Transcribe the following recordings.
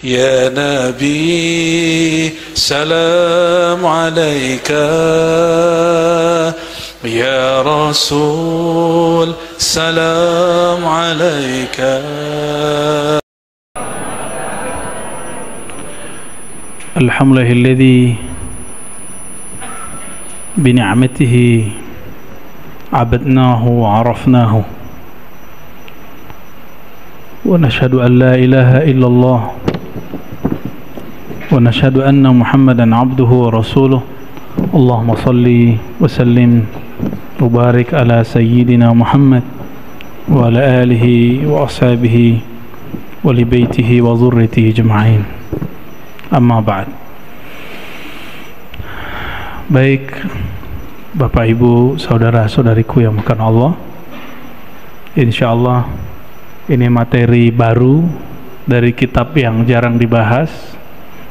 يا نبي سلام عليك يا رسول سلام عليك. الحمد لله الذي بنعمته عبدناه وعرفناه، ونشهد أن لا إله إلا الله، ونشهد أن محمدا عبده ورسوله. اللهم صل وسلم وبارك على سيدنا محمد وعلى آله وأصحابه ولبيته وذريته أجمعين. Amma ba'd. Baik Bapak Ibu, saudara-saudariku yang makan Allah, insyaallah ini materi baru dari kitab yang jarang dibahas,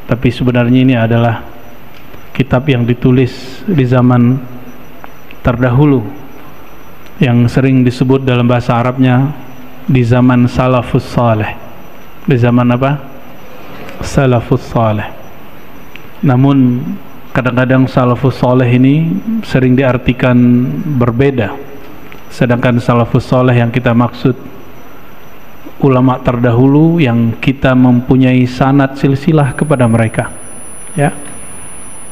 tapi sebenarnya ini adalah kitab yang ditulis di zaman terdahulu, yang sering disebut dalam bahasa Arabnya di zaman salafus saleh. Di zaman apa? Salafus saleh. Namun kadang-kadang salafus saleh ini sering diartikan berbeda, sedangkan salafus saleh yang kita maksud ulama terdahulu yang kita mempunyai sanad silsilah kepada mereka, ya.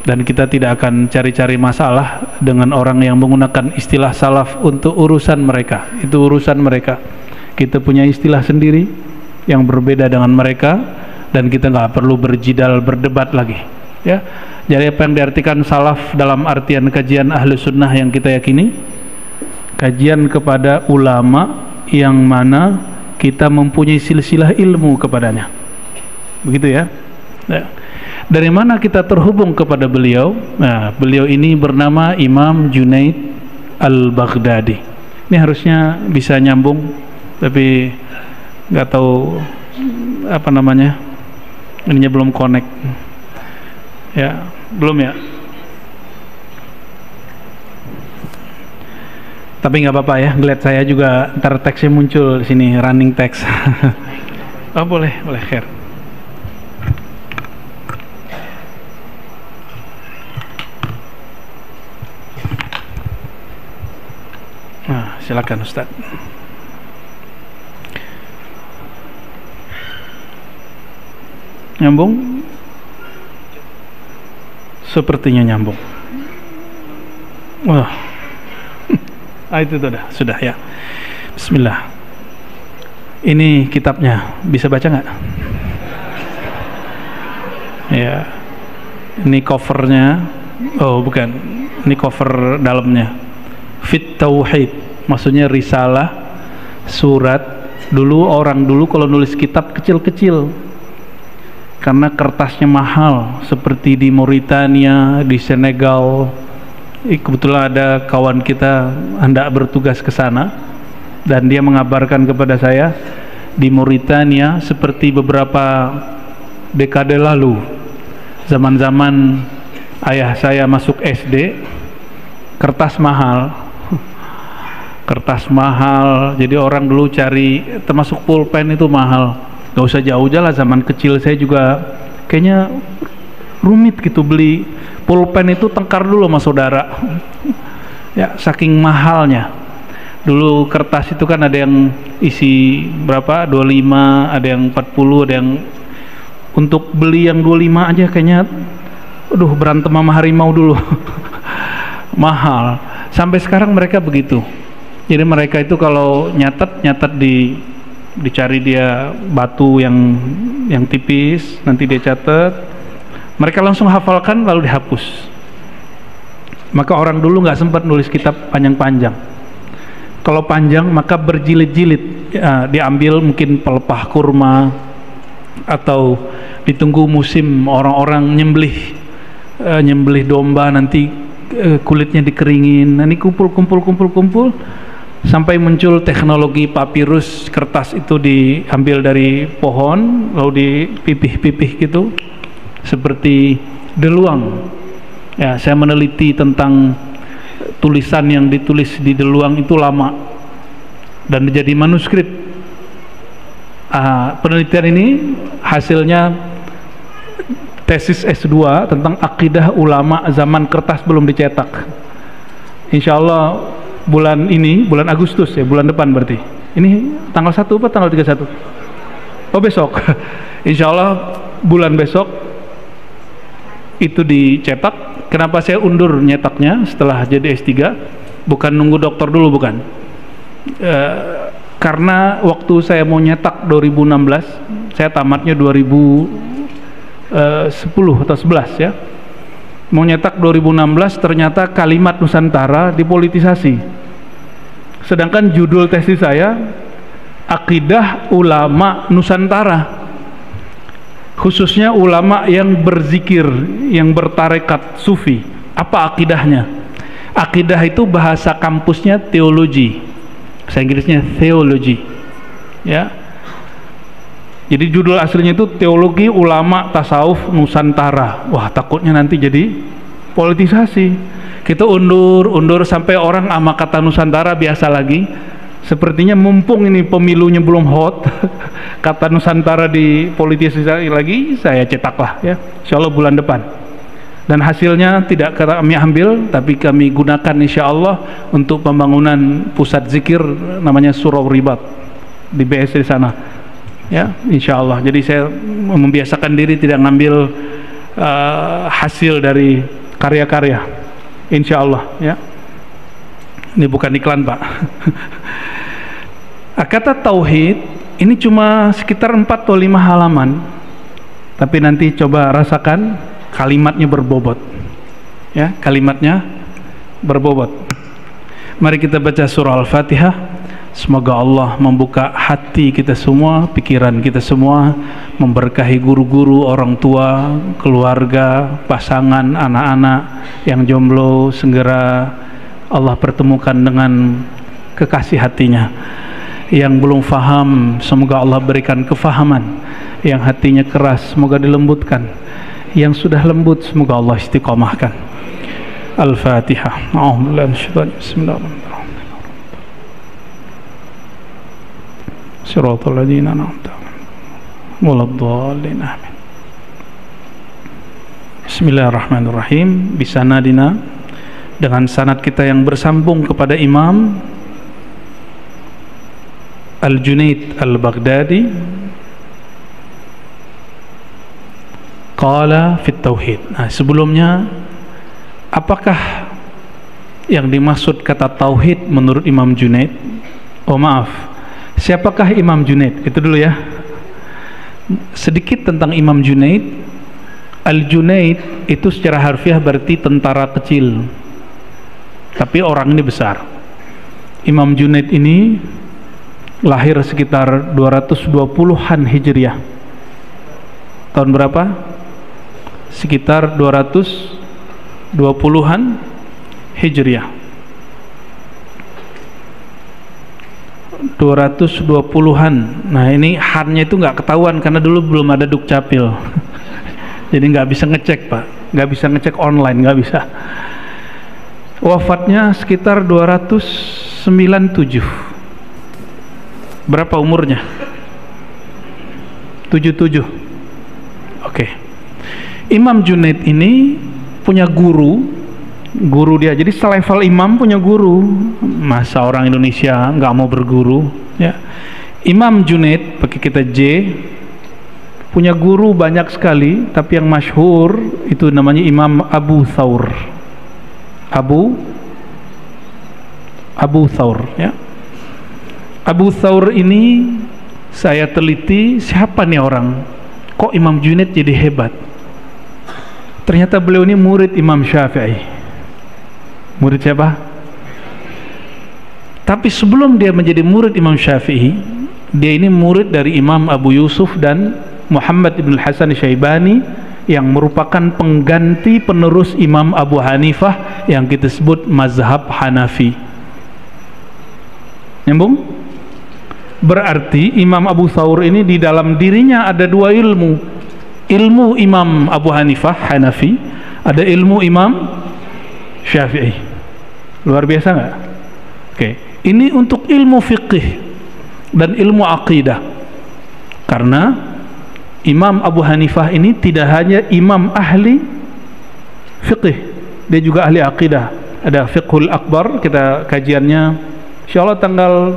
Dan kita tidak akan cari-cari masalah dengan orang yang menggunakan istilah salaf untuk urusan mereka. Itu urusan mereka. Kita punya istilah sendiri yang berbeda dengan mereka, dan kita nggak perlu berjidal berdebat lagi, ya. Jadi apa yang diartikan salaf dalam artian kajian ahlu sunnah yang kita yakini, kajian kepada ulama yang mana kita mempunyai silsilah ilmu kepadanya, begitu ya. Dari mana kita terhubung kepada beliau? Nah, beliau ini bernama Imam Junaid Al-Baghdadi. Ini harusnya bisa nyambung, tapi nggak tahu apa namanya, ininya belum connect, ya, belum ya. Tapi nggak apa-apa ya, ngeliat saya juga ntar teksnya muncul di sini, running text. Oh boleh, khair. Nah, silakan Ustaz. Nyambung? Sepertinya nyambung. Wah. Itu sudah ya. Bismillah. Ini kitabnya, bisa baca nggak? Ya. Ini covernya. Oh bukan. Ini cover dalamnya. Fit Tauhid. Maksudnya risalah, surat. Orang dulu kalau nulis kitab kecil-kecil, karena kertasnya mahal, seperti di Mauritania, di Senegal. Kebetulan ada kawan kita hendak bertugas ke sana, dan dia mengabarkan kepada saya di Mauritania seperti beberapa dekade lalu, zaman-zaman ayah saya masuk SD, kertas mahal. Jadi orang dulu cari, termasuk pulpen itu mahal. Gak usah jauh-jauh lah, zaman kecil saya juga kayaknya rumit gitu beli pulpen itu, tengkar dulu sama saudara, ya, saking mahalnya. Dulu kertas itu kan ada yang isi berapa, 25, ada yang 40, ada yang, untuk beli yang 25 aja kayaknya aduh berantem sama harimau dulu. Mahal. Sampai sekarang mereka begitu. Jadi mereka itu kalau nyatet dicari dia batu yang tipis, nanti dia catat, mereka langsung hafalkan lalu dihapus. Maka orang dulu nggak sempat nulis kitab panjang-panjang. Kalau panjang maka berjilid-jilid, ya, diambil mungkin pelepah kurma, atau ditunggu musim orang-orang nyembelih domba, nanti kulitnya dikeringin, nanti kumpul sampai muncul teknologi papirus. Kertas itu diambil dari pohon lalu dipipih-pipih gitu seperti deluang. Ya, saya meneliti tentang tulisan yang ditulis di deluang itu lama dan menjadi manuskrip. Penelitian ini hasilnya tesis S2 tentang akidah ulama zaman kertas belum dicetak. Insya Allah bulan ini, bulan Agustus ya, bulan depan berarti. Ini tanggal 1 apa tanggal 31? Oh besok. Insya Allah bulan besok itu dicetak. Kenapa saya undur nyetaknya setelah jadi S3? Bukan nunggu dokter dulu, bukan. Karena waktu saya mau nyetak 2016, saya tamatnya 10 atau 11 ya, mau nyetak 2016, ternyata kalimat Nusantara dipolitisasi, sedangkan judul tesis saya akidah ulama Nusantara, khususnya ulama yang berzikir, yang bertarekat sufi. Apa akidahnya? Akidah itu bahasa kampusnya teologi, bahasa Inggrisnya theology ya. Jadi judul aslinya itu Teologi Ulama Tasawuf Nusantara. Wah, takutnya nanti jadi politisasi. Kita undur sampai orang ama kata Nusantara biasa lagi. Sepertinya mumpung ini pemilunya belum hot, kata Nusantara di politisasi lagi, saya cetaklah ya. Insyaallah bulan depan. Dan hasilnya tidak kami ambil, tapi kami gunakan insyaallah untuk pembangunan pusat zikir namanya Surau Ribat di BS di sana. Ya, insya Allah. Jadi saya membiasakan diri tidak ngambil hasil dari karya-karya, insya Allah. Ya, ini bukan iklan, Pak. Kata tauhid ini cuma sekitar 4 atau 5 halaman, tapi nanti coba rasakan kalimatnya berbobot. Ya, kalimatnya berbobot. Mari kita baca surah Al-Fatihah. Semoga Allah membuka hati kita semua, pikiran kita semua, memberkahi guru-guru, orang tua, keluarga, pasangan, anak-anak yang jomblo, segera Allah pertemukan dengan kekasih hatinya. Yang belum faham, semoga Allah berikan kefahaman. Yang hatinya keras, semoga dilembutkan. Yang sudah lembut, semoga Allah istiqomahkan. Al-Fatihah. Bismillahirrahmanirrahim. Siratal ladzina an'amta 'alaihim waladdallin. Amin. Bismillahirrahmanirrahim. Bisanadina, dengan sanad kita yang bersambung kepada Imam Al-Junaid Al-Baghdadi, qala fit tauhid. Nah, sebelumnya apakah yang dimaksud kata tauhid menurut Imam Junaid? Oh maaf, siapakah Imam Junaid? Itu dulu ya. Sedikit tentang Imam Junaid. Al-Junaid itu secara harfiah berarti tentara kecil, tapi orang ini besar. Imam Junaid ini lahir sekitar 220-an Hijriah. Tahun berapa? Sekitar 220-an Hijriah. 220-an. Nah, ini hannya itu nggak ketahuan karena dulu belum ada Dukcapil. Jadi nggak bisa ngecek, Pak. Nggak bisa ngecek online, nggak bisa. Wafatnya sekitar 297. Berapa umurnya? 77. Oke. Imam Junaid ini punya guru dia, jadi selevel imam punya guru. Masa orang Indonesia nggak mau berguru ya? Imam Junaid, pakai kita J, punya guru banyak sekali, tapi yang masyhur itu namanya Imam Abu Thawr. Abu Thawr ya. Abu Thawr ini saya teliti, siapa nih orang, kok Imam Junaid jadi hebat? Ternyata beliau ini murid Imam Syafi'i. Murid siapa? Tapi sebelum dia menjadi murid Imam Syafi'i, dia ini murid dari Imam Abu Yusuf dan Muhammad ibn Hasan Syaibani, yang merupakan pengganti penerus Imam Abu Hanifah yang kita sebut mazhab Hanafi. Nyambung? Berarti Imam Abu Thawr ini di dalam dirinya ada dua ilmu. Ilmu Imam Abu Hanifah Hanafi, ada ilmu Imam Syafi'i. Luar biasa nggak? Oke, ini untuk ilmu fiqih dan ilmu aqidah. Karena Imam Abu Hanifah ini tidak hanya imam ahli fiqih, dia juga ahli akidah. Ada Fiqhul Akbar, kita kajiannya insyaallah tanggal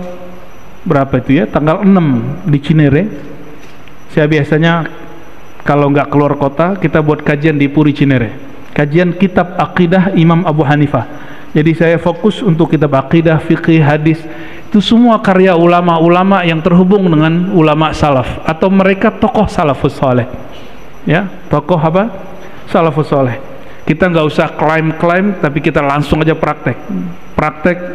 berapa itu ya, tanggal 6 di Cinere. Saya biasanya kalau nggak keluar kota, kita buat kajian di Puri Cinere, kajian kitab akidah Imam Abu Hanifah. Jadi saya fokus untuk kitab akidah, fikih, hadis, itu semua karya ulama-ulama yang terhubung dengan ulama salaf atau mereka tokoh salafus saleh, ya, tokoh apa? Salafus saleh. Kita nggak usah klaim-klaim, tapi kita langsung aja praktek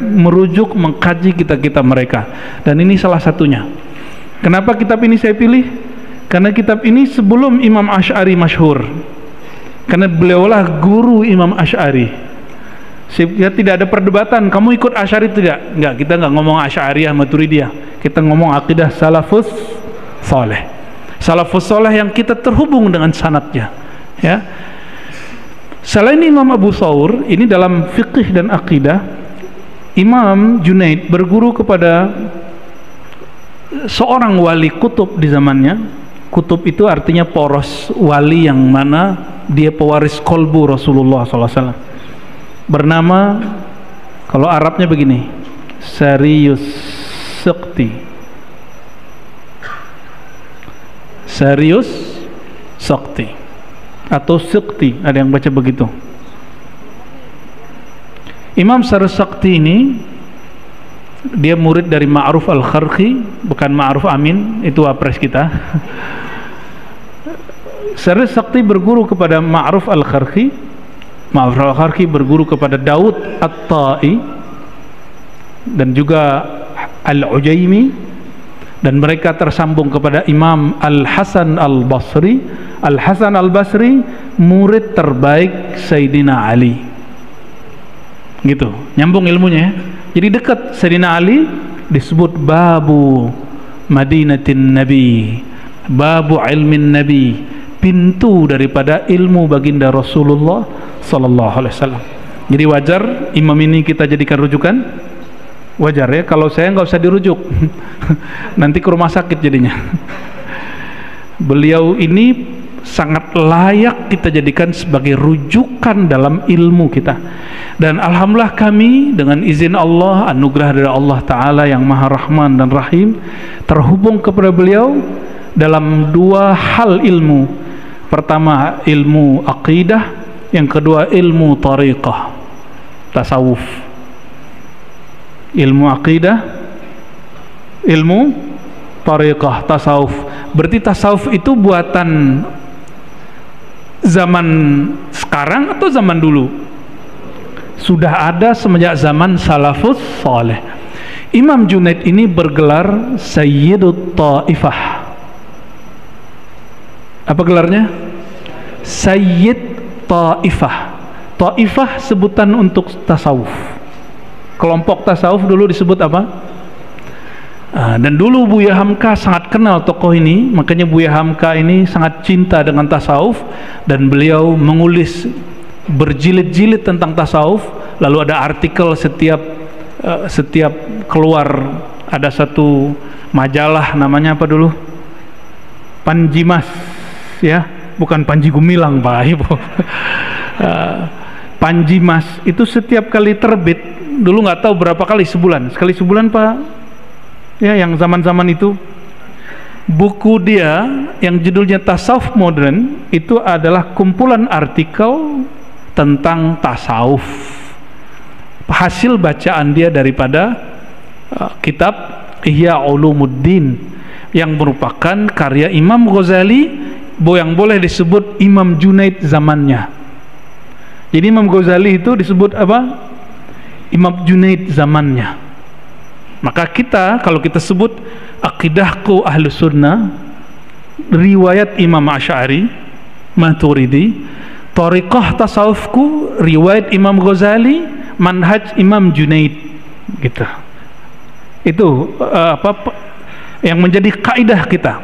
merujuk, mengkaji kitab-kitab mereka. Dan ini salah satunya. Kenapa kitab ini saya pilih? Karena kitab ini sebelum Imam Asy'ari masyhur, karena beliaulah guru Imam Asy'ari. Ya, tidak ada perdebatan, kamu ikut Asy'ari tidak? Enggak, kita enggak ngomong Asy'ariyah Maturidiyah, kita ngomong akidah salafus saleh. Salafus saleh yang kita terhubung dengan sanadnya, ya. Selain Imam Abu Thawr, ini dalam fikih dan akidah, Imam Junaid berguru kepada seorang wali kutub di zamannya. Kutub itu artinya poros, wali yang mana dia pewaris kolbu Rasulullah SAW. Bernama, kalau Arabnya begini, Sariyus Sakti. Sariyus Sakti atau Sakti, ada yang baca begitu. Imam Sariyus Sakti ini dia murid dari Ma'ruf Al-Kharqi, bukan Ma'ruf Amin, itu wapres kita. Sariyus Sakti berguru kepada Ma'ruf Al-Kharqi. Ma'ruf Al-Kharqi berguru kepada Daud At-Ta'i dan juga Al-Ujaimi, dan mereka tersambung kepada Imam Al-Hasan Al-Basri. Al-Hasan Al-Basri murid terbaik Sayyidina Ali, gitu, nyambung ilmunya ya. Jadi dekat. Sayyidina Ali disebut babu Madinatin Nabi, babu ilmin Nabi, pintu daripada ilmu baginda Rasulullah sallallahu alaihi wasallam. Jadi wajar imam ini kita jadikan rujukan, wajar ya. Kalau saya nggak usah dirujuk nanti ke rumah sakit jadinya. Beliau ini sangat layak kita jadikan sebagai rujukan dalam ilmu kita. Dan alhamdulillah kami dengan izin Allah, anugerah dari Allah Ta'ala yang Maha Rahman dan Rahim, terhubung kepada beliau dalam dua hal ilmu. Pertama ilmu aqidah, yang kedua ilmu tariqah, tasawuf. Ilmu aqidah, ilmu tariqah, tasawuf. Berarti tasawuf itu buatan zaman sekarang atau zaman dulu? Sudah ada semenjak zaman salafus saleh. Imam Junaid ini bergelar Sayyidut Taifah. Apa gelarnya? Sayyid Taifah. Taifah sebutan untuk tasawuf. Kelompok tasawuf dulu disebut apa? Dan dulu Buya Hamka sangat kenal tokoh ini, makanya Buya Hamka ini sangat cinta dengan tasawuf, dan beliau mengulis berjilid-jilid tentang tasawuf. Lalu ada artikel setiap keluar, ada satu majalah namanya apa dulu? Panjimas, ya, bukan Panji Gumilang Pak Ibu. Panjimas itu setiap kali terbit, dulu nggak tahu berapa kali sebulan, sekali sebulan Pak, ya, yang zaman-zaman itu. Buku dia yang judulnya Tasawuf Modern itu adalah kumpulan artikel tentang tasawuf, hasil bacaan dia daripada kitab Ihya Ulumuddin yang merupakan karya Imam Ghazali, yang boleh disebut Imam Junaid zamannya. Jadi Imam Ghazali itu disebut apa? Imam Junaid zamannya. Maka kita, kalau kita sebut akidahku ahlu sunnah, riwayat Imam Asy'ari Maturidi, tariqah tasawufku riwayat Imam Ghazali, manhaj Imam Junaid, gitu. Itu yang menjadi kaidah kita.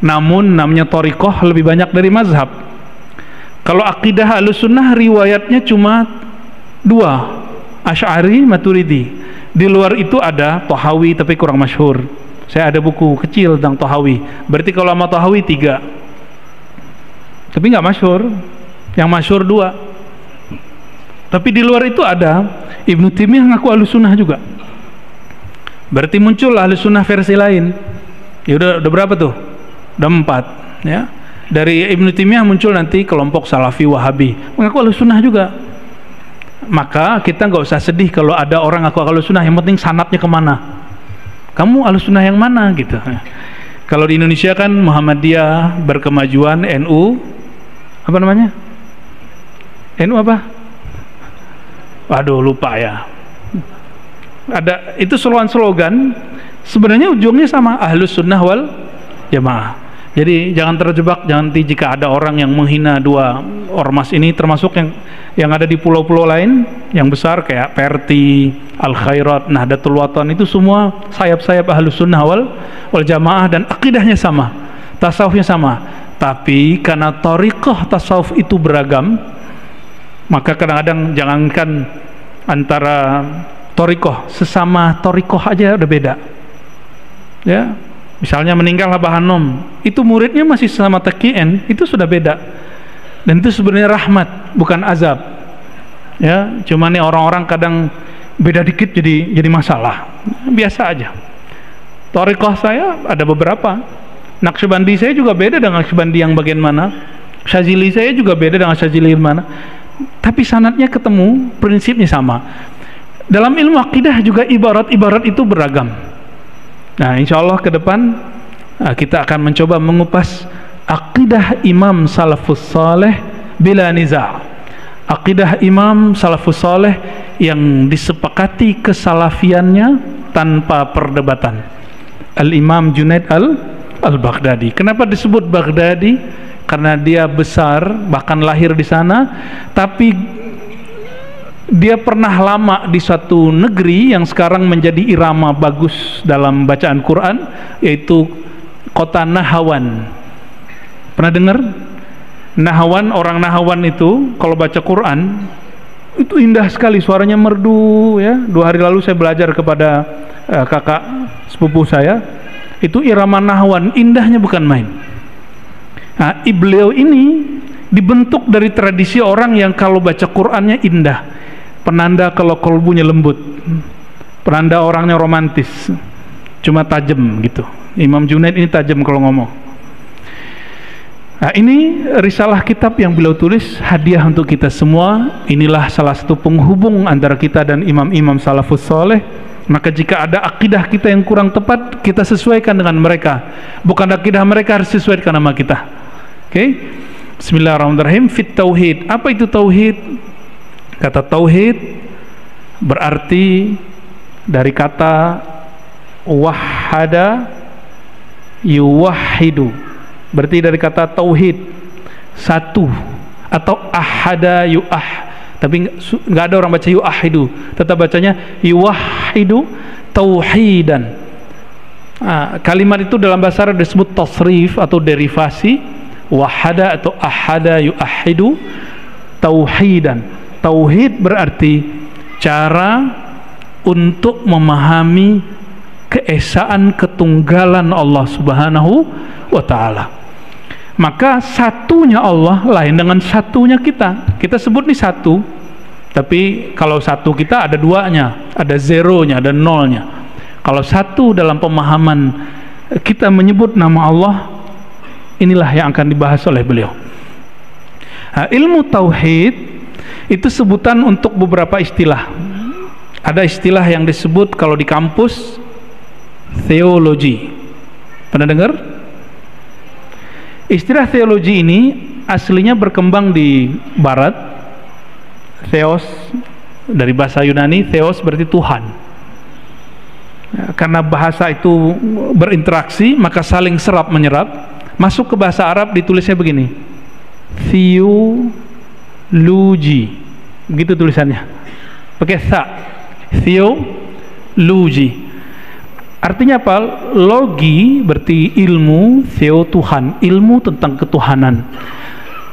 Namun namanya tariqah lebih banyak dari mazhab. Kalau akidah Ahlussunnah riwayatnya cuma dua, Asy'ari, Maturidi. Di luar itu ada Tahawi tapi kurang masyhur. Saya ada buku kecil tentang Tahawi. Berarti kalau sama Tahawi 3. Tapi nggak masyhur. Yang masyhur 2. Tapi di luar itu ada Ibnu Taimiyah ngaku Ahlussunnah juga. Berarti muncul Ahlussunnah versi lain. Ya udah berapa tuh? Udah 4, ya. Dari Ibnu Taimiyah muncul nanti kelompok Salafi Wahabi, mengaku Ahlussunnah juga. Maka kita nggak usah sedih kalau ada orang ngaku Ahlussunnah, yang penting sanadnya kemana. Kamu Ahlussunnah yang mana gitu. Kalau di Indonesia kan Muhammadiyah, Berkemajuan, NU, apa namanya? NU apa? Waduh, lupa ya. Ada itu slogan, sebenarnya ujungnya sama, Ahlussunnah wal Jamaah. Jadi jangan terjebak, nanti jika ada orang yang menghina 2 ormas ini, termasuk yang ada di pulau-pulau lain yang besar kayak Perti, Al Khairat, Nahdlatul Wathon, itu semua sayap-sayap Ahlussunnah wal Jamaah dan akidahnya sama, tasawufnya sama. Tapi karena thariqah tasawuf itu beragam, maka kadang-kadang jangankan antara thariqah, sesama thariqah aja udah beda. Ya, misalnya meninggal Abah Hanom, itu muridnya masih sama TKN, itu sudah beda. Dan itu sebenarnya rahmat, bukan azab. Ya, cuman nih orang-orang kadang beda dikit jadi masalah. Biasa aja. Thariqah saya ada beberapa. Naqsyabandi saya juga beda dengan Naqsyabandi yang bagian mana. Syazili saya juga beda dengan Syazili yang mana. Tapi sanadnya ketemu, prinsipnya sama. Dalam ilmu akidah juga ibarat-ibarat itu beragam. Nah, insya Allah ke depan kita akan mencoba mengupas akidah Imam Salafus Saleh bila niza'. Akidah Imam Salafus Saleh yang disepakati kesalafiannya tanpa perdebatan. Al-Imam Junaid al-Baghdadi. Kenapa disebut Baghdadi? Karena dia besar, bahkan lahir di sana, tapi dia pernah lama di suatu negeri yang sekarang menjadi irama bagus dalam bacaan Quran, yaitu kota Nahawan. Pernah dengar? Nahawan, orang Nahawan itu kalau baca Quran itu indah sekali, suaranya merdu ya. 2 hari lalu saya belajar kepada kakak sepupu saya, itu irama Nahawan, indahnya bukan main. Nah, beliau ini dibentuk dari tradisi orang yang kalau baca Qurannya indah, penanda kalau kolbunya lembut, penanda orangnya romantis, cuma tajam gitu. Imam Junaid ini tajam kalau ngomong. Nah, ini risalah kitab yang beliau tulis, hadiah untuk kita semua. Inilah salah satu penghubung antara kita dan imam-imam salafus soleh. Maka jika ada akidah kita yang kurang tepat, kita sesuaikan dengan mereka, bukan akidah mereka harus sesuaikan sama kita. Oke? Bismillahirrahmanirrahim. Fit tauhid. Apa itu tauhid? Kata tauhid berarti dari kata wahada yuwahidu, berarti dari kata tauhid, satu, atau ahada yuah, tapi nggak ada orang baca yuahidu, tetap bacanya yuwahidu tauhidan. Kalimat itu dalam bahasa Arab disebut tasrif atau derivasi, wahada atau ahada yuahidu tauhidan. Tauhid berarti cara untuk memahami keesaan ketunggalan Allah Subhanahu wa ta'ala. Maka satunya Allah lain dengan satunya kita. Kita sebut nih satu, tapi kalau satu kita ada 2-nya, ada zeronya, ada nolnya. Kalau satu dalam pemahaman kita menyebut nama Allah, inilah yang akan dibahas oleh beliau. Nah, ilmu tauhid itu sebutan untuk beberapa istilah. Ada istilah yang disebut kalau di kampus teologi. Pernah dengar? Istilah teologi ini aslinya berkembang di barat. Theos dari bahasa Yunani, theos berarti Tuhan. Karena bahasa itu berinteraksi, maka saling serap menyerap. Masuk ke bahasa Arab ditulisnya begini, theologi, begitu tulisannya, pakai tha, theologi. Artinya apa? Logi berarti ilmu, theo Tuhan, ilmu tentang ketuhanan.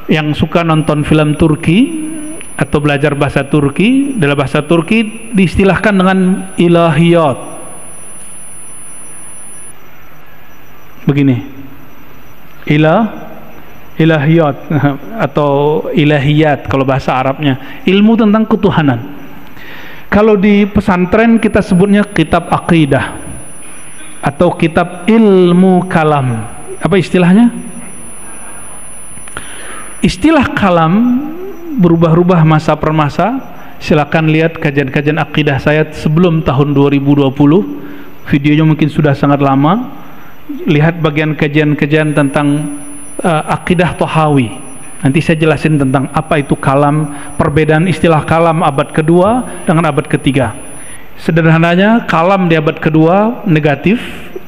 Yang suka nonton film Turki atau belajar bahasa Turki, dalam bahasa Turki diistilahkan dengan ilahiyat. begini, ilahiyat atau ilahiyat kalau bahasa Arabnya, ilmu tentang ketuhanan. Kalau di pesantren kita sebutnya kitab aqidah atau kitab ilmu kalam. Apa istilahnya? Istilah kalam berubah-ubah masa per masa. Silakan lihat kajian-kajian akidah saya sebelum tahun 2020. Videonya mungkin sudah sangat lama. Lihat bagian kajian-kajian tentang akidah Tahawi. Nanti saya jelasin tentang apa itu kalam, perbedaan istilah kalam abad kedua dengan abad ketiga. Sederhananya, kalam di abad kedua negatif,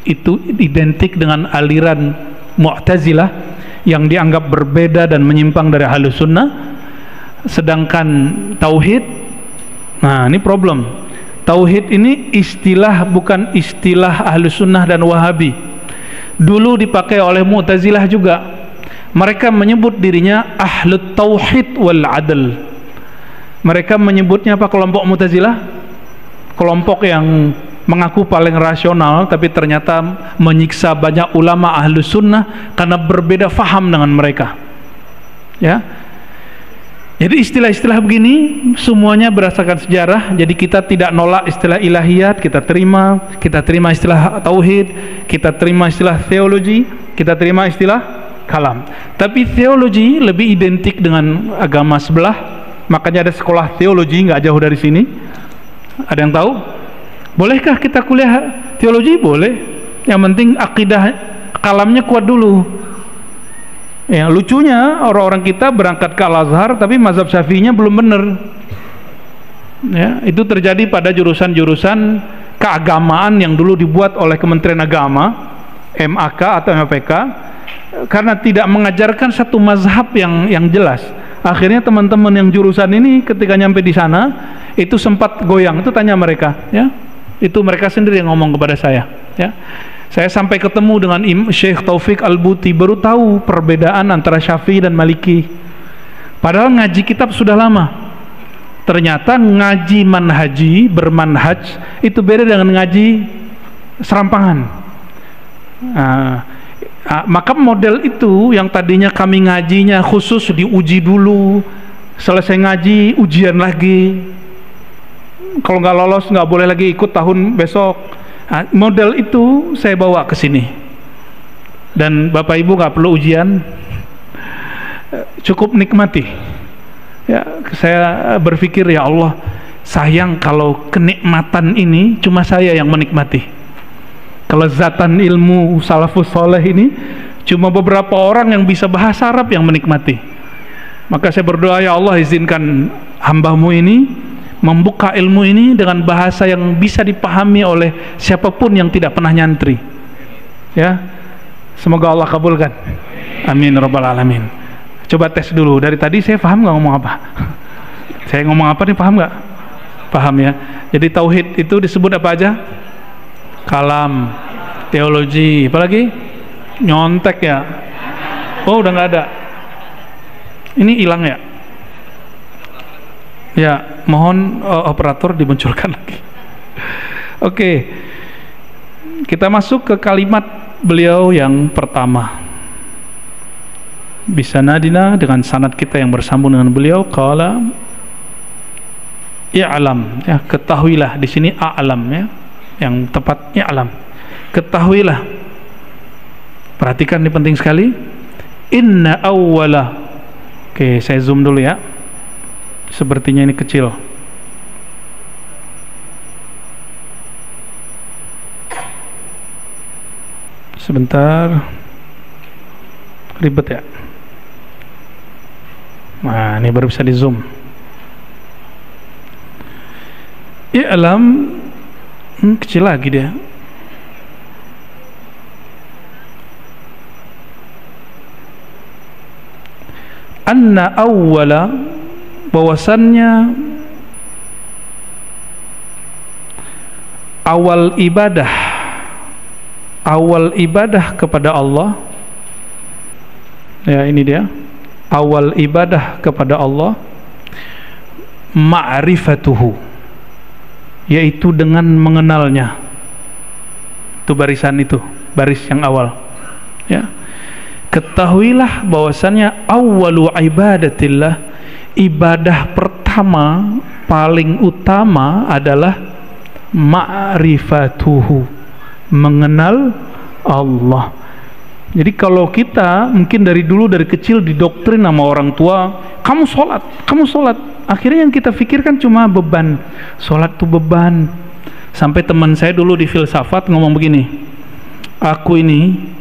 itu identik dengan aliran Mu'tazilah yang dianggap berbeda dan menyimpang dari Ahlus Sunnah. Sedangkan tauhid, nah ini problem. Tauhid ini istilah, bukan istilah Ahlus Sunnah dan Wahabi. Dulu dipakai oleh Mu'tazilah juga. Mereka menyebut dirinya Ahlut Tauhid wal Adl. Mereka menyebutnya apa, kelompok Mu'tazilah? Kelompok yang mengaku paling rasional, tapi ternyata menyiksa banyak ulama Ahlus Sunnah karena berbeda faham dengan mereka. Ya, jadi istilah-istilah begini semuanya berdasarkan sejarah. Jadi kita tidak nolak istilah ilahiyat, kita terima istilah tauhid, kita terima istilah teologi, kita terima istilah kalam. Tapi teologi lebih identik dengan agama sebelah, makanya ada sekolah teologi nggak jauh dari sini. Ada yang tahu? Bolehkah kita kuliah teologi? Boleh. Yang penting akidah kalamnya kuat dulu. Ya, lucunya orang-orang kita berangkat ke Al-Azhar tapi mazhab Syafi'inya belum benar. Ya, itu terjadi pada jurusan-jurusan keagamaan yang dulu dibuat oleh Kementerian Agama, MAK atau MAPK, karena tidak mengajarkan satu mazhab yang jelas. Akhirnya teman-teman yang jurusan ini ketika nyampe di sana itu sempat goyang. Itu tanya mereka, ya. Itu mereka sendiri yang ngomong kepada saya, ya. Saya sampai ketemu dengan Syekh Taufik Al-Buti, baru tahu perbedaan antara Syafi'i dan Maliki. Padahal ngaji kitab sudah lama. Ternyata ngaji manhaji, bermanhaj, itu beda dengan ngaji serampangan. Maka model itu yang tadinya kami ngajinya khusus diuji dulu, selesai ngaji ujian lagi, kalau nggak lolos nggak boleh lagi ikut tahun besok. Model itu saya bawa ke sini, dan Bapak Ibu nggak perlu ujian, cukup nikmati. Ya, saya berpikir, ya Allah, sayang kalau kenikmatan ini cuma saya yang menikmati. Kelezatan ilmu salafus soleh ini cuma beberapa orang yang bisa bahasa Arab yang menikmati. Maka saya berdoa, ya Allah, izinkan hamba-Mu ini membuka ilmu ini dengan bahasa yang bisa dipahami oleh siapapun yang tidak pernah nyantri. Ya, semoga Allah kabulkan. Amin rabbal alamin. Coba tes dulu, dari tadi saya paham nggak ngomong apa? Saya ngomong apa nih, paham nggak? Paham ya. Jadi tauhid itu disebut apa aja? Kalam, teologi, apa lagi? Nyontek ya. Oh, udah nggak ada. Ini hilang ya. Ya, mohon operator dimunculkan lagi. Oke. Kita masuk ke kalimat beliau yang pertama. Bisanadina, dengan sanad kita yang bersambung dengan beliau, qala i'lam, ya, ketahuilah. Di sini a'lam, ya. Yang tepat i'lam. Ketahuilah. Perhatikan, ini penting sekali. Inna awwala. Oke, saya zoom dulu ya. Sepertinya ini kecil. Sebentar. Ribet ya. Nah, ini baru bisa di zoom. I'lam, kecil lagi dia. Anna awwala, bahwasannya awal ibadah kepada Allah, ya ini dia, awal ibadah kepada Allah, ma'rifatuhu, yaitu dengan mengenalnya. Itu barisan itu, baris yang awal. Ya, ketahuilah bahwasannya awwalu ibadatillah, ibadah pertama paling utama adalah ma'rifatuhu, mengenal Allah. Jadi kalau kita mungkin dari dulu, dari kecil didoktrin sama orang tua, kamu sholat, akhirnya yang kita pikirkan cuma beban, sholat itu beban. Sampai teman saya dulu di filsafat ngomong begini, aku ini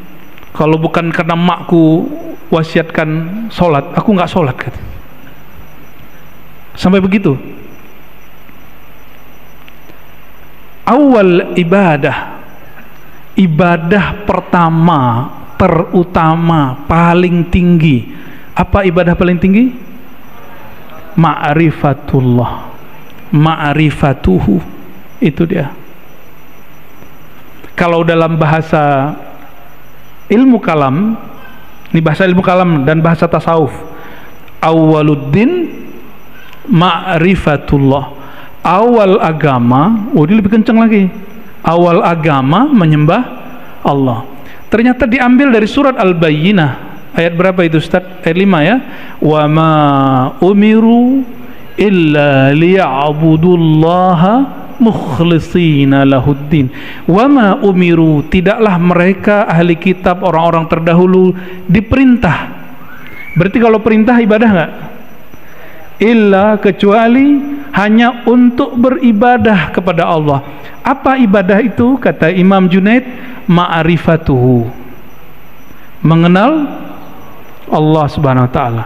kalau bukan karena makku wasiatkan sholat, aku nggak sholat, kata. Sampai begitu. Awal ibadah pertama, terutama, paling tinggi. Apa ibadah paling tinggi? Ma'rifatullah, ma'rifatuhu, itu dia. Kalau dalam bahasa ilmu kalam, ini bahasa ilmu kalam dan bahasa tasawuf, awaluddin ma'rifatullah, awal agama, ini lebih kencang lagi, awal agama menyembah Allah. Ternyata diambil dari surat Al-Bayyinah, ayat berapa itu Ustaz? Ayat 5 ya. Wa ma umiru illa liya'budullaha mukhlishina lahuddin. Wa ma umiru, tidaklah mereka ahli kitab, orang-orang terdahulu diperintah. Berarti kalau perintah ibadah enggak? Illa, kecuali hanya untuk beribadah kepada Allah. Apa ibadah itu? Kata Imam Junaid, ma'rifatuhu, mengenal Allah Subhanahu wa taala.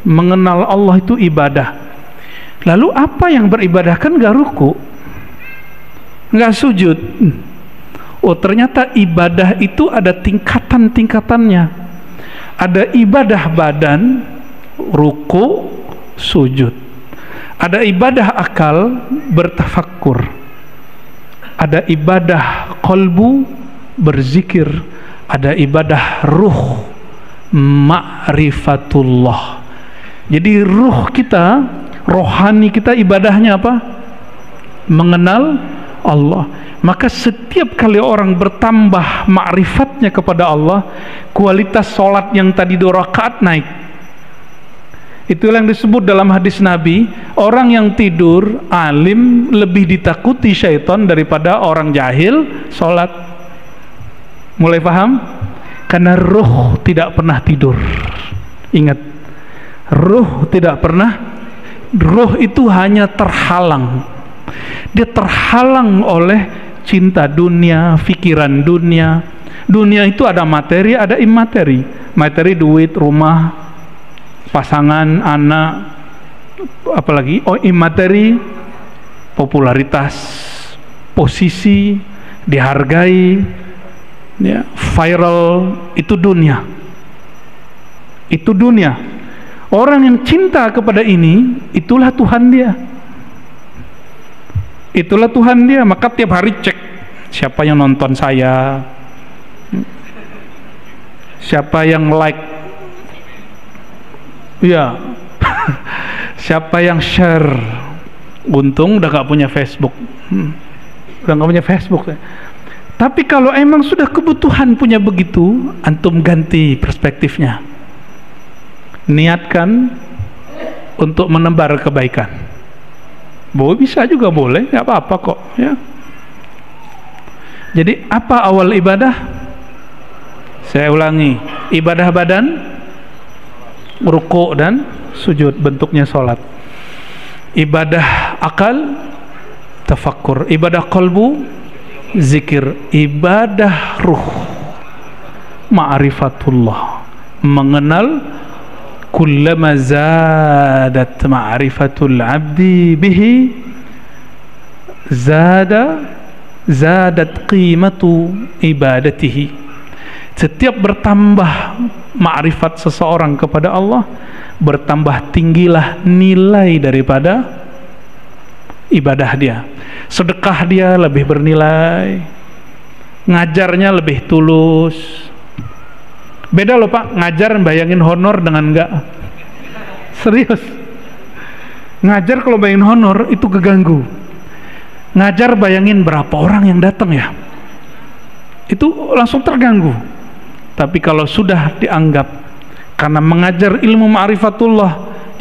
Mengenal Allah itu ibadah. Lalu apa yang beribadah? Kan gak ruku, gak sujud. Oh, ternyata ibadah itu ada tingkatan-tingkatannya. Ada ibadah badan, ruku, sujud. Ada ibadah akal, bertafakkur. Ada ibadah qalbu, berzikir. Ada ibadah ruh, ma'rifatullah. Jadi ruh kita, rohani kita, ibadahnya apa? Mengenal Allah. Maka setiap kali orang bertambah ma'rifatnya kepada Allah, kualitas sholat yang tadi 2 rakaat naik. Itulah yang disebut dalam hadis Nabi, orang yang tidur alim lebih ditakuti syaitan daripada orang jahil sholat. Mulai paham? Karena ruh tidak pernah tidur. Ingat, ruh tidak pernah. Ruh itu hanya terhalang. Dia terhalang oleh cinta dunia, pikiran dunia. Dunia itu ada materi, ada imateri. Materi, duit, rumah, pasangan, anak, apalagi. Oh, imateri, popularitas, posisi, dihargai, ya, viral, itu dunia. Itu dunia. Orang yang cinta kepada ini, itulah Tuhan dia. Itulah Tuhan dia. Maka tiap hari cek siapa yang nonton saya, siapa yang like, ya, siapa yang share. Untung udah gak punya Facebook. Udah gak punya Facebook. Tapi kalau emang sudah kebutuhan punya begitu, antum ganti perspektifnya. Niatkan untuk menebar kebaikan. Boleh, bisa juga boleh, nggak apa-apa kok, ya. Jadi apa awal ibadah? Saya ulangi, ibadah badan, ruku dan sujud, bentuknya sholat. Ibadah akal, tafakkur. Ibadah qalbu, zikir. Ibadah ruh, ma'rifatullah, mengenal. Kullama zadat ma'rifatul abdi bihi zadat qimatu ibadatihi. Setiap bertambah ma'rifat seseorang kepada Allah, bertambah tinggilah nilai daripada ibadah dia. Sedekah dia lebih bernilai, ngajarnya lebih tulus. Beda loh Pak, ngajar bayangin honor dengan enggak. Serius. Ngajar kalau bayangin honor itu keganggu. Ngajar bayangin berapa orang yang datang ya, itu langsung terganggu. Tapi kalau sudah dianggap karena mengajar ilmu ma'rifatullah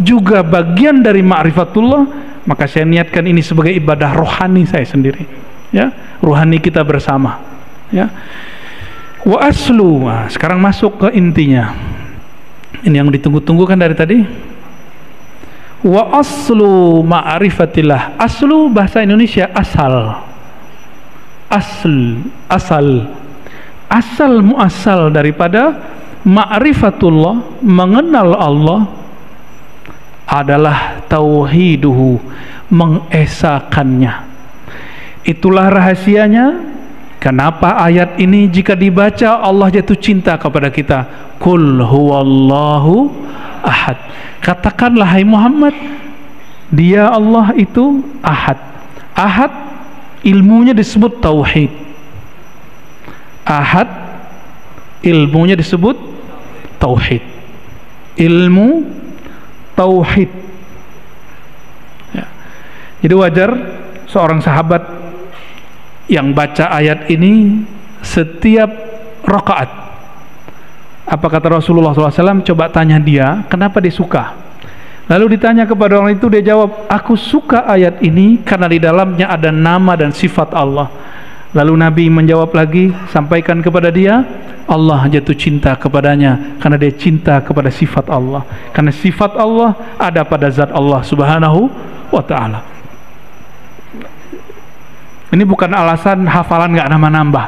juga bagian dari ma'rifatullah, maka saya niatkan ini sebagai ibadah rohani saya sendiri, ya, rohani kita bersama, ya. Wa aslu, nah, sekarang masuk ke intinya. Ini yang ditunggu-tunggu kan dari tadi. Wa aslu ma'rifatillah. Aslu bahasa Indonesia asal. Asal muasal daripada ma'rifatullah, mengenal Allah, adalah tauhiduhu, mengesakannya. Itulah rahasianya kenapa ayat ini jika dibaca Allah jatuh cinta kepada kita. Qul huwallahu ahad. Katakanlah hai Muhammad, dia Allah itu ahad. Ahad ilmunya disebut tauhid. Ahad ilmunya disebut tauhid. Ilmu tauhid, ya. Jadi wajar seorang sahabat yang baca ayat ini setiap rakaat. Apa kata Rasulullah SAW? Coba tanya dia kenapa dia suka. Lalu ditanya kepada orang itu, dia jawab, aku suka ayat ini karena di dalamnya ada nama dan sifat Allah. Lalu Nabi menjawab lagi, sampaikan kepada dia, Allah jatuh cinta kepadanya karena dia cinta kepada sifat Allah, karena sifat Allah ada pada zat Allah subhanahu wa ta'ala. Ini bukan alasan hafalan gak nambah-nambah.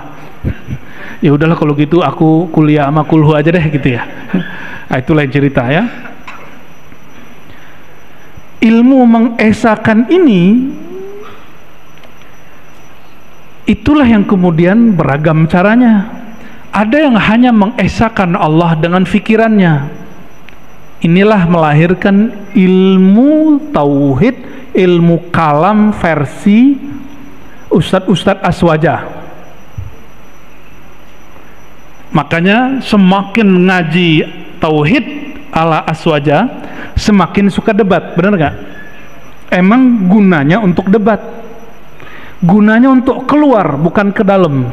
Ya udahlah kalau gitu aku kuliah sama kulhu aja deh gitu ya. Nah, itu lain cerita ya. Ilmu mengesakan ini, itulah yang kemudian beragam caranya. Ada yang hanya mengesakan Allah dengan fikirannya. Inilah melahirkan ilmu tauhid, ilmu kalam versi ustadz-ustadz aswaja. Makanya semakin ngaji tauhid ala aswaja, semakin suka debat, benar nggak? Emang gunanya untuk debat, gunanya untuk keluar, bukan ke dalam.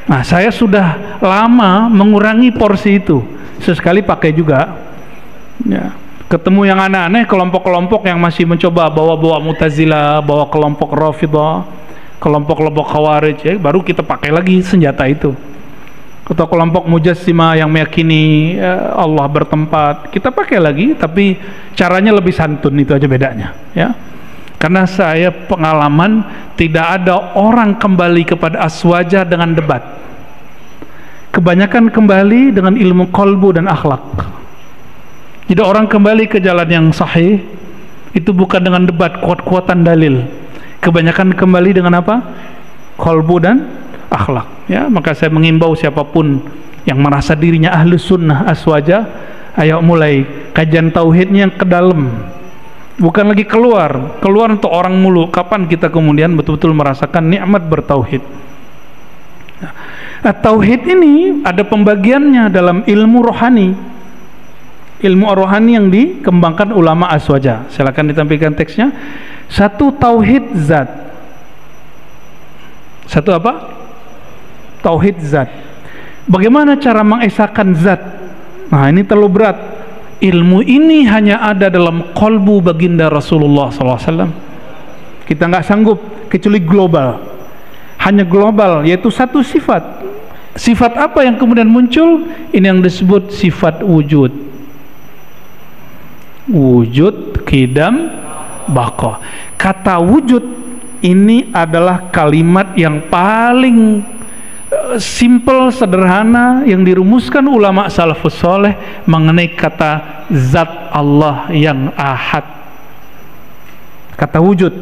Nah, saya sudah lama mengurangi porsi itu, sesekali pakai juga, ya. Ketemu yang aneh-aneh, kelompok-kelompok yang masih mencoba bawa-bawa Mu'tazilah, bawa kelompok Rafidhah, kelompok-kelompok Khawarij, ya, baru kita pakai lagi senjata itu. Atau kelompok Mujassimah yang meyakini Allah bertempat, kita pakai lagi, tapi caranya lebih santun, itu aja bedanya, ya. Karena saya pengalaman tidak ada orang kembali kepada aswaja dengan debat. Kebanyakan kembali dengan ilmu qalbu dan akhlak. Jadi orang kembali ke jalan yang sahih itu bukan dengan debat, kuat-kuatan dalil. Kebanyakan kembali dengan apa? Qalbu dan akhlak, ya. Maka saya mengimbau siapapun yang merasa dirinya ahli sunnah aswaja, ayo mulai kajian tauhidnya yang ke dalam, bukan lagi keluar untuk orang mulu. Kapan kita kemudian betul-betul merasakan nikmat bertauhid? Nah, tauhid ini ada pembagiannya dalam ilmu rohani, ilmu rohani yang dikembangkan ulama aswaja. Silakan ditampilkan teksnya. Satu, tauhid zat. Satu apa? Tauhid zat. Bagaimana cara mengesahkan zat? Nah, ini terlalu berat. Ilmu ini hanya ada dalam qalbu baginda Rasulullah SAW. Kita nggak sanggup kecuali global. Hanya global, yaitu satu sifat. Sifat apa yang kemudian muncul? Ini yang disebut sifat wujud. Wujud, qidam, baqa. Kata wujud ini adalah kalimat yang paling simple, sederhana, yang dirumuskan ulama salafus soleh mengenai kata zat Allah yang ahad, kata wujud.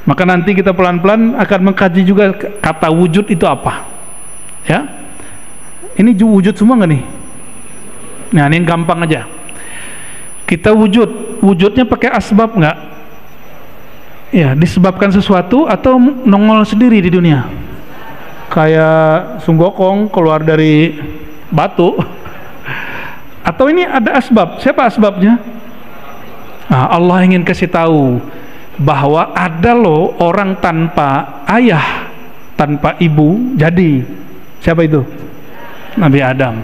Maka nanti kita pelan-pelan akan mengkaji juga kata wujud itu apa, ya. Ini wujud semua nggak nih? Nah, ini gampang aja. Kita wujudnya pakai asbab nggak? Ya, disebabkan sesuatu atau nongol sendiri di dunia. Kayak sunggokong keluar dari batu. Atau ini ada asbab. Siapa asbabnya? Nah, Allah ingin kasih tahu bahwa ada loh orang tanpa ayah, tanpa ibu jadi. Siapa itu? Nabi Adam.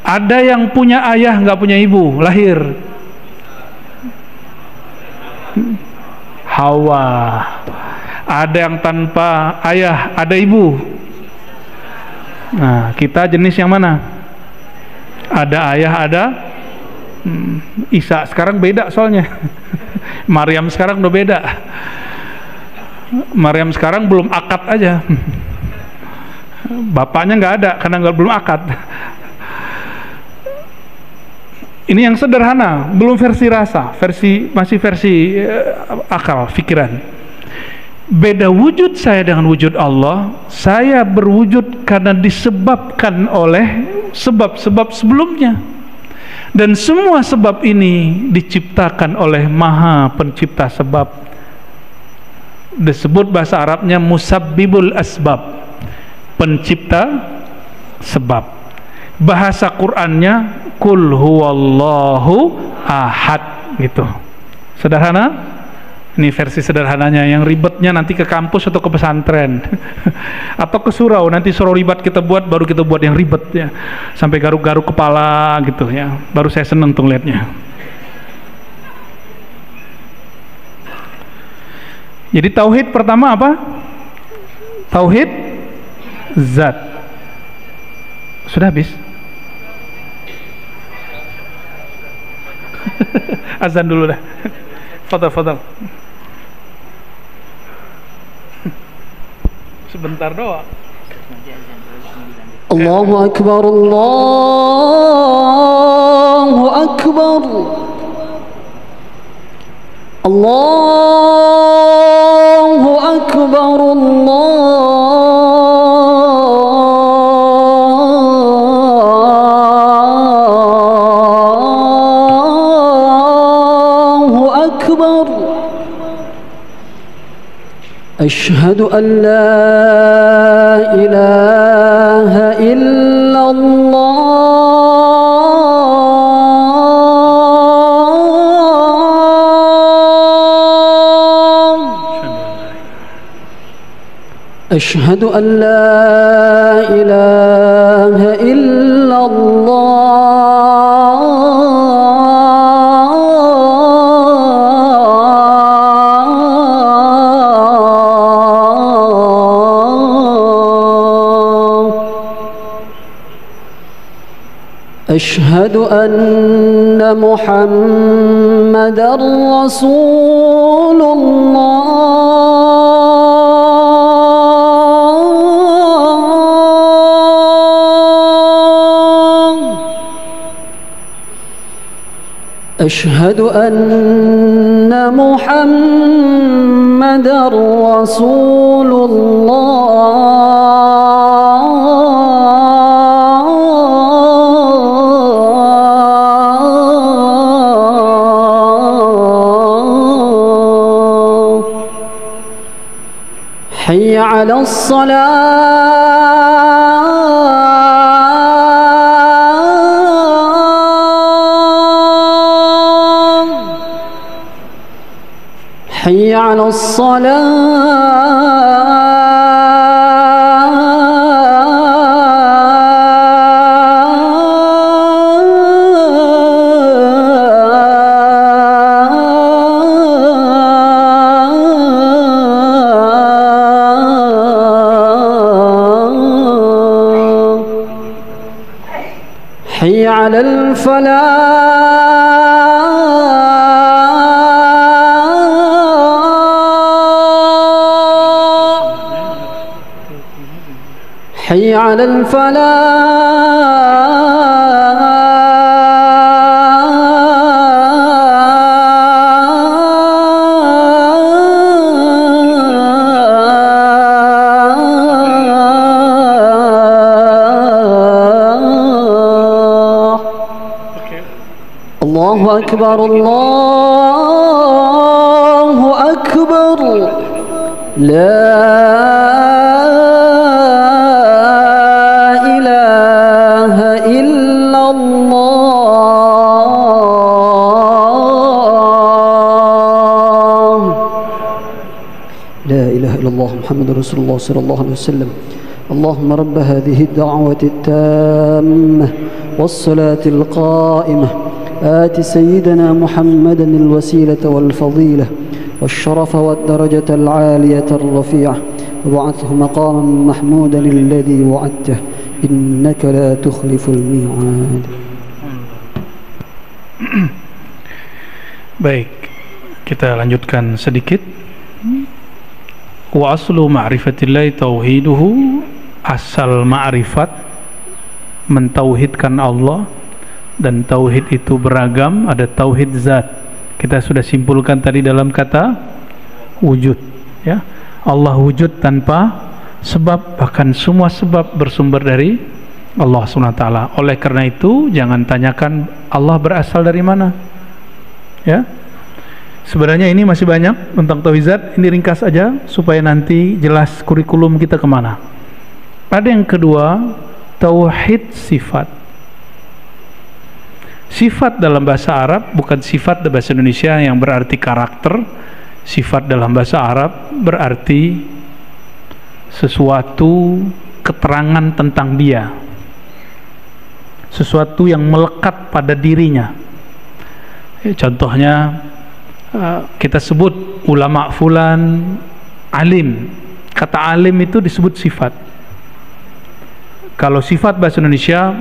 Ada yang punya ayah nggak punya ibu, lahir. Hawa. Ada yang tanpa ayah, ada ibu. Nah, kita jenis yang mana? Ada ayah, ada Isa. Sekarang beda soalnya. Maryam sekarang udah beda. Maryam sekarang belum akad aja. Bapaknya nggak ada karena belum akad. Ini yang sederhana, belum versi rasa, masih versi akal, pikiran. Beda wujud saya dengan wujud Allah. Saya berwujud karena disebabkan oleh sebab-sebab sebelumnya. Dan semua sebab ini diciptakan oleh Maha Pencipta sebab. Disebut bahasa Arabnya musabbibul asbab, pencipta sebab. Bahasa Qur'annya Qul huwallahu ahad, gitu. Sederhana. Ini versi sederhananya. Yang ribetnya nanti ke kampus atau ke pesantren atau ke surau. Nanti surau ribet kita buat, baru kita buat yang ribet ya, sampai garuk-garuk kepala gitu ya. Baru saya seneng tuh liatnya. Jadi tauhid pertama apa? Tauhid zat. Sudah habis? Azan dulu dah. Fadal. Sebentar doang. Allahu Akbar, Allahu Akbar, Allahu Akbar, Allahu Akbar. Ashhadu an la ilaha illallah. Ashhadu an la ilaha illallah. أشهد أن محمدًا رسول الله. أشهد أن محمدًا رسول الله. حي على الصلاة. حي على حي على الفلاح. حي على الله أكبر، الله أكبر، لا إله إلا الله. لا إله إلا الله محمد رسول الله صلى الله عليه وسلم. اللهم رب هذه الدعوة التامة والصلاة القائمة آت سيدنا محمدا الوسيلة والفضيلة والشرف والدرجة العالية الرفيعة وابعثه مقاما محمودا الذي وعدته إنك لا تخلف الميعاد. Baik, kita lanjutkan sedikit. Wa aslu ma'rifatillahi tauhiduhu, asal ma'rifat mentauhidkan Allah, dan tauhid itu beragam. Ada tauhid zat, kita sudah simpulkan tadi dalam kata wujud, ya. Allah wujud tanpa sebab, bahkan semua sebab bersumber dari Allah SWT. Oleh karena itu jangan tanyakan Allah berasal dari mana, ya. Sebenarnya ini masih banyak tentang tauhid zat. Ini ringkas aja supaya nanti jelas kurikulum kita kemana. Ada yang kedua, tauhid sifat. Sifat dalam bahasa Arab bukan sifat dalam bahasa Indonesia yang berarti karakter. Sifat dalam bahasa Arab berarti sesuatu keterangan tentang dia, sesuatu yang melekat pada dirinya. Contohnya kita sebut ulama fulan alim. Kata alim itu disebut sifat. Kalau sifat bahasa Indonesia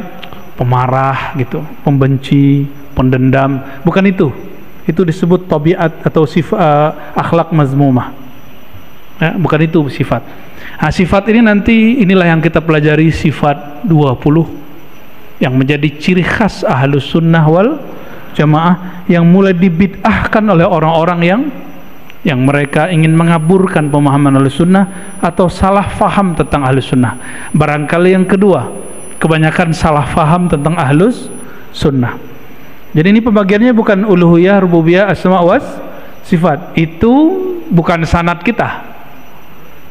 pemarah gitu, pembenci, pendendam, bukan itu. Itu disebut tabiat atau sifat, akhlak mazmumah, ya, bukan itu sifat. Nah, sifat ini nanti inilah yang kita pelajari, sifat 20 yang menjadi ciri khas ahlus sunnah wal jamaah, yang mulai dibid'ahkan oleh orang-orang yang mereka ingin mengaburkan pemahaman ahlus sunnah atau salah faham tentang ahlus sunnah. Barangkali yang kedua, kebanyakan salah faham tentang ahlus sunnah. Jadi ini pembagiannya bukan uluhiyah, rububiyah, asma was sifat. Itu bukan sanad kita,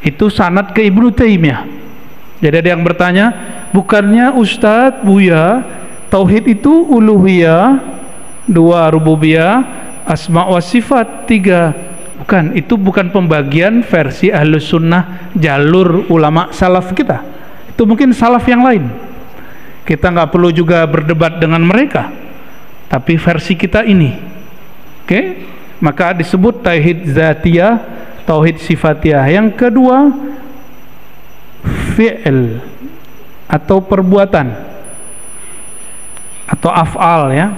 itu sanad ke Ibnu Taimiyah. Jadi ada yang bertanya, bukannya Ustadz Buya tauhid itu uluhiyah 2, rububiyah, asma wa sifat 3. Bukan, itu bukan pembagian versi ahlus sunnah jalur ulama salaf kita. Itu mungkin salaf yang lain. Kita nggak perlu juga berdebat dengan mereka, tapi versi kita ini. Oke? Maka disebut tauhid zatiyah, tauhid sifatiyah. Yang kedua, fi'il atau perbuatan atau af'al, ya.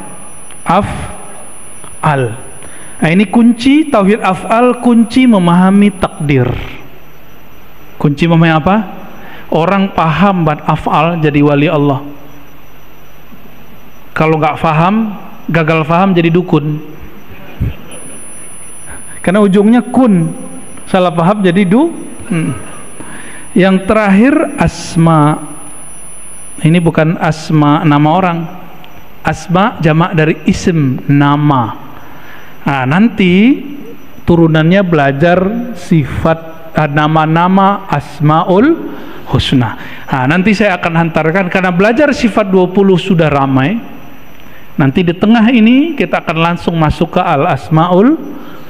Af'al. Nah, ini kunci tauhid af'al, kunci memahami takdir. Kunci memahami apa? Orang paham bab af'al jadi wali Allah. Kalau nggak paham, gagal paham jadi dukun. Karena ujungnya kun, salah paham jadi Yang terakhir asma. Ini bukan asma nama orang. Asma jamak dari ism, nama. Nah, nanti turunannya belajar sifat nama-nama asmaul husna. Nah, nanti saya akan hantarkan, karena belajar sifat 20 sudah ramai. Nanti di tengah ini kita akan langsung masuk ke al-asmaul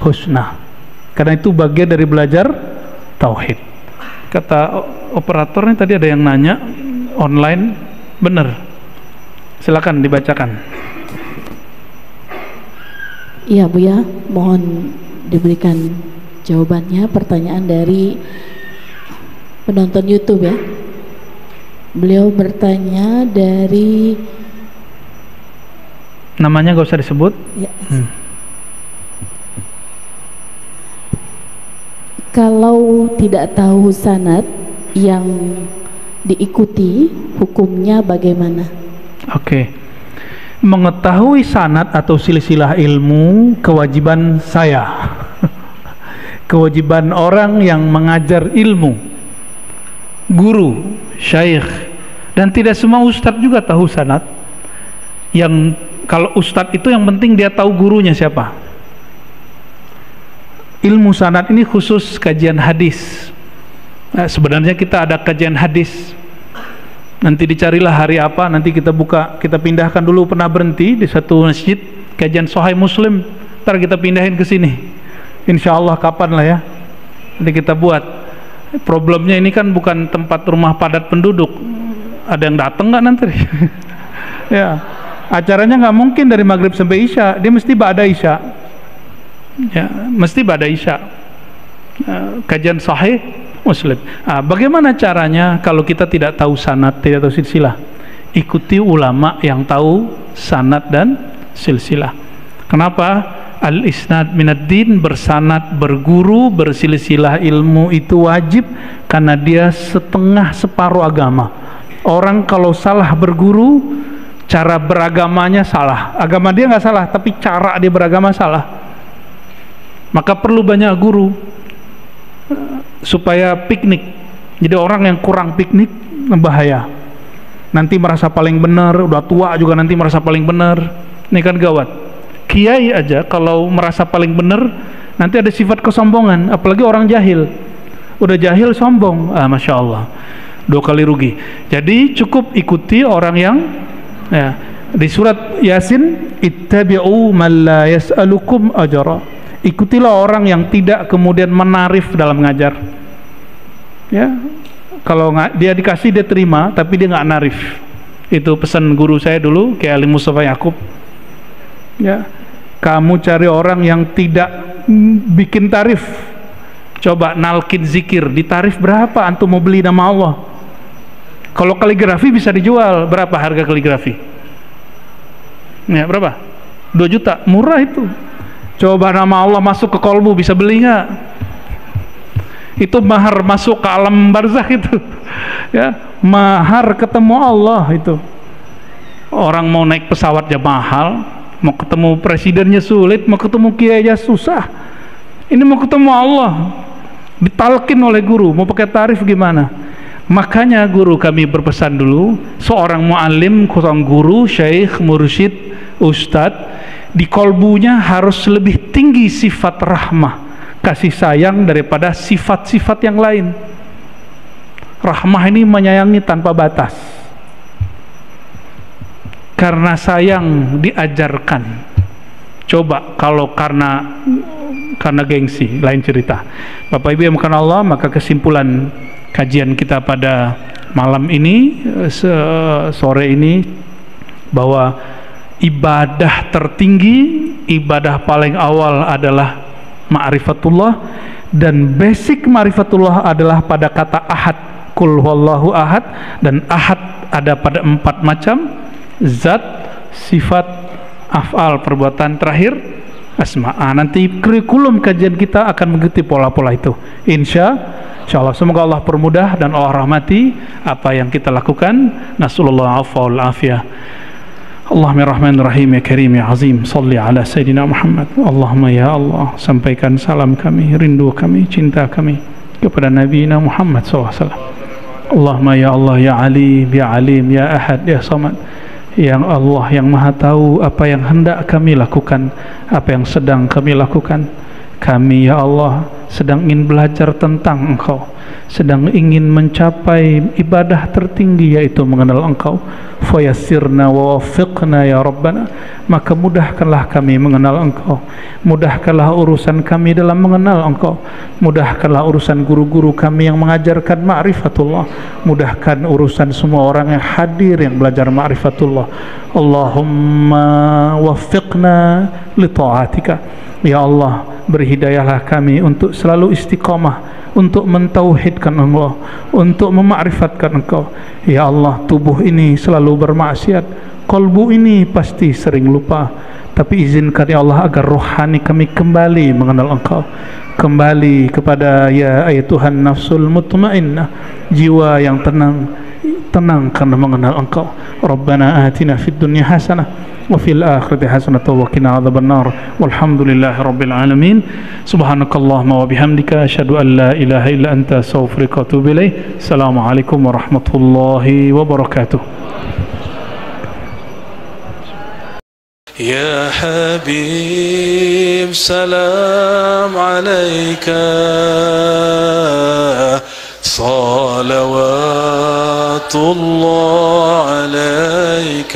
husna, karena itu bagian dari belajar tauhid. Kata operatornya tadi ada yang nanya online, benar. Silakan dibacakan. Iya Buya, mohon diberikan jawabannya. Pertanyaan dari penonton YouTube, ya. Beliau bertanya dari, namanya gak usah disebut, ya. Kalau tidak tahu sanad yang diikuti, hukumnya bagaimana? Oke. Mengetahui sanad atau silsilah ilmu kewajiban saya. Kewajiban orang yang mengajar ilmu, guru, syaikh. Dan tidak semua ustadz juga tahu sanad. Yang kalau ustadz itu yang penting dia tahu gurunya siapa. Ilmu sanad ini khusus kajian hadis. Nah, sebenarnya kita ada kajian hadis. Nanti dicarilah hari apa, nanti kita buka, kita pindahkan dulu, pernah berhenti di satu masjid kajian Sahih Muslim, ntar kita pindahin ke sini. Insya Allah kapan lah ya, nanti kita buat. Problemnya ini kan bukan tempat rumah padat penduduk. Ada yang datang nggak nanti? Ya, acaranya nggak mungkin dari maghrib sampai isya, dia mesti ba'da isya. Ya, mesti ba'da isya. Kajian sahih Muslim. Bagaimana caranya kalau kita tidak tahu sanad, tidak tahu silsilah? Ikuti ulama yang tahu sanad dan silsilah. Kenapa? Al-isnad minad-din, bersanad, berguru, bersilsilah ilmu itu wajib karena dia setengah separuh agama. Orang kalau salah berguru, cara beragamanya salah. Agama dia nggak salah, tapi cara dia beragama salah. Maka perlu banyak guru supaya piknik. Jadi orang yang kurang piknik bahaya. Nanti merasa paling benar, udah tua juga nanti merasa paling benar. Ini kan gawat. Kiai aja kalau merasa paling benar nanti ada sifat kesombongan, apalagi orang jahil. Udah jahil sombong, masya Allah, 2 kali rugi. Jadi cukup ikuti orang yang ya, di surat Yasin, ittabi'u man la yas'alukum ajra. Ikutilah orang yang tidak kemudian menarif dalam ngajar. Ya, kalau dia dikasih dia terima, tapi dia nggak narif. Itu pesan guru saya dulu, Kiai Ali Mustafa Yakub. Ya, kamu cari orang yang tidak bikin tarif. Coba nalkin zikir, ditarif berapa antum mau beli nama Allah? Kalau kaligrafi bisa dijual, berapa harga kaligrafi? Ya, berapa? 2 juta, murah itu. Coba nama Allah masuk ke kolbu, bisa beli nggak? Itu mahar masuk ke alam barzakh itu. Ya, mahar ketemu Allah itu. Orang mau naik pesawat aja mahal, mau ketemu presidennya sulit, mau ketemu kiainya susah. Ini mau ketemu Allah, ditalkin oleh guru, mau pakai tarif gimana? Makanya guru kami berpesan dulu, seorang muallim, seorang guru, syekh, mursyid, ustadz, di kolbunya harus lebih tinggi sifat rahmah, kasih sayang daripada sifat-sifat yang lain. Rahmah ini menyayangi tanpa batas. Karena sayang diajarkan. Coba kalau karena gengsi, lain cerita. Bapak Ibu yang bukan Allah, maka kesimpulan kajian kita pada malam ini, sore ini, bahwa ibadah tertinggi, ibadah paling awal adalah ma'rifatullah, dan basic ma'rifatullah adalah pada kata ahad, kul huwallahu ahad, dan ahad ada pada 4 macam: zat, sifat, af'al, perbuatan, terakhir asma. Nanti kurikulum kajian kita akan mengikuti pola-pola itu, insya Allah. Semoga Allah permudah dan Allah rahmati apa yang kita lakukan. Nasallallahu wal afiyah. Allahumma rahmanir rahim ya karim ya azim, salli ala sayyidina Muhammad. Allahumma ya Allah, sampaikan salam kami, rindu kami, cinta kami kepada Nabi Muhammad SAW. Allahumma ya Allah ya Ali ya Alim ya Ahad ya Samad. Yang Allah yang maha tahu apa yang hendak kami lakukan, apa yang sedang kami lakukan. Kami ya Allah sedang ingin belajar tentang Engkau, sedang ingin mencapai ibadah tertinggi, yaitu mengenal Engkau. Fayassirna wa waffiqna ya Rabbana, maka mudahkanlah kami mengenal Engkau, mudahkanlah urusan kami dalam mengenal Engkau, mudahkanlah urusan guru-guru kami yang mengajarkan ma'rifatullah, mudahkan urusan semua orang yang hadir yang belajar ma'rifatullah. Allahumma waffiqna li ta'atika. Ya Allah, berhidayahlah kami untuk selalu istiqamah, untuk mentauhidkan Allah, untuk mema'rifatkan Engkau. Ya Allah, tubuh ini selalu bermaksiat, kolbu ini pasti sering lupa, tapi izinkan ya Allah agar rohani kami kembali mengenal Engkau, kembali kepada ya Tuhan nafsul mutmainnah, jiwa yang tenang karena mengenal Engkau. Rabbana atina fid dunya hasanah wa fil akhirati hasanatan wa qina adzabannar. Walhamdulillahi rabbil alamin. Subhanakallahumma wa bihamdika asyhadu an la ilaha illa anta astaghfiruka wa atubu ilaik. Assalamualaikum warahmatullahi wabarakatuh. يا حبيب سلام عليك صلوات الله عليك